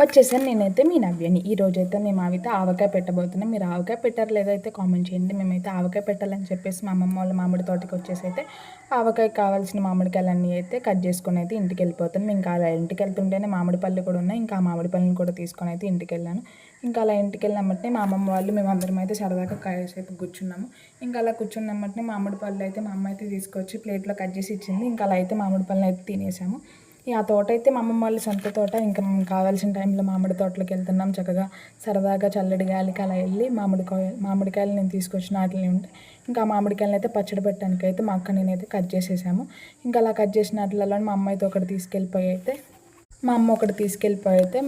వచ్చేసాను నేనైతే మీ నవ్యని. ఈరోజైతే మేము ఆవకాయ పెట్టబోతున్నాం. మీరు ఆవకాయ పెట్టారు లేదో అయితే కామెంట్ చేయండి. మేమైతే ఆవకాయ పెట్టాలని చెప్పేసి మా అమ్మమ్మ వాళ్ళ మామిడి తోటకి వచ్చేసి అయితే ఆవకాయకి కావాల్సిన మామిడికాయలన్నీ అయితే కట్ చేసుకొని అయితే ఇంటికి వెళ్ళిపోతాం. ఇంకా అలా ఇంటికి వెళ్తుంటేనే మామిడి పళ్ళు కూడా ఉన్నాయి. ఇంకా ఆ మామిడి పళ్ళని కూడా తీసుకొని అయితే ఇంటికి వెళ్ళాను. ఇంకా అలా ఇంటికి వెళ్ళినమ్మటే మా అమ్మమ్మ వాళ్ళు మేమందరం అయితే సరదాగా కాసేపు కూర్చున్నాము. ఇంకా అలా కూర్చున్నమ్మటే మామిడి పళ్ళు అయితే మా అమ్మ అయితే తీసుకొచ్చి ప్లేట్లో కట్ చేసి ఇచ్చింది. ఇంకా అలా అయితే మామిడి పళ్ళని అయితే తినేసాము. ఆ తోట అయితే మా అమ్మమ్మ వాళ్ళ సొంత తోట. ఇంకా మేము కావాల్సిన టైంలో మామిడి తోటలోకి వెళ్తున్నాం. చక్కగా సరదాగా చల్లటి గాలికి అలా వెళ్ళి మామిడికాయలు నేను తీసుకొచ్చిన వాటిని ఉంటే ఇంకా మామిడికాయలను అయితే పచ్చడి పెట్టడానికి అయితే మా అక్క నేనైతే కట్ చేసేసాము. ఇంకా అలా కట్ చేసిన వాటిలలో మా అమ్మ అయితే ఒకటి తీసుకెళ్ళిపోయి అయితే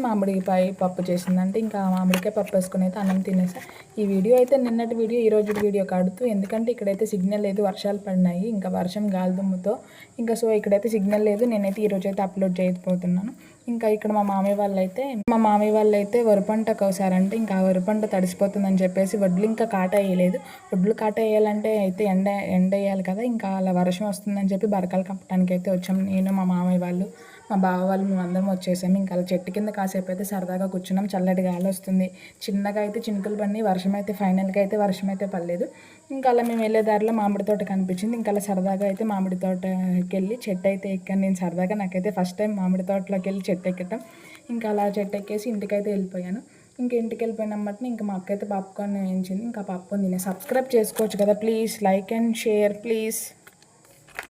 మామిడికాయ పప్పు చేసిందంటే ఇంకా మామిడికాయ పప్పు వేసుకుని అయితే అన్నం తినేసా. ఈ వీడియో అయితే నిన్నటి వీడియో ఈరోజు వీడియో కాడుతూ, ఎందుకంటే ఇక్కడైతే సిగ్నల్ లేదు, వర్షాలు పడినాయి. ఇంకా వర్షం గాలిదుమ్ముతో ఇంకా సో ఇక్కడైతే సిగ్నల్ లేదు. నేనైతే ఈరోజు అయితే అప్లోడ్ చేయకపోతున్నాను. ఇంకా ఇక్కడ మా మామయ్య వాళ్ళు అయితే వరి పంట కోసారంటే ఇంకా వరి పంట తడిసిపోతుందని చెప్పేసి వడ్లు ఇంకా కాట వేయలేదు. వడ్లు కాట వేయాలంటే అయితే ఎండ వేయాలి కదా. ఇంకా అలా వర్షం వస్తుందని చెప్పి బరకాలు కప్పడానికి అయితే వచ్చాం. నేను మా మామయ్య వాళ్ళు మా బావ వాళ్ళు మేమందరం వచ్చేసాము. ఇంకా అలా చెట్టు కింద కాసేపు అయితే సరదాగా కూర్చున్నాం. చల్లటి గాలి వస్తుంది. చిన్నగా అయితే చినుకులు పడినాయి. ఫైనల్గా అయితే వర్షం అయితే పడలేదు. ఇంకా అలా మేము వెళ్ళే దారిలో మామిడి తోట కనిపించింది. ఇంకా అలా సరదాగా అయితే మామిడి తోటకి వెళ్ళి చెట్టు అయితే ఎక్కాను. నేను సరదాగా నాకైతే ఫస్ట్ టైం మామిడి తోటలోకి వెళ్ళి చెట్టు ఎక్కటం. ఇంకా అలా చెట్టు ఎక్కేసి ఇంటికైతే వెళ్ళిపోయాను. ఇంకా ఇంటికి వెళ్ళిపోయినమ్మటి ఇంకా మా అక్క అయితే పాప్కార్న్ వేయించింది. ఇంకా పాప్కార్న్ తినే. సబ్స్క్రైబ్ చేసుకోవచ్చు కదా please, like and share please.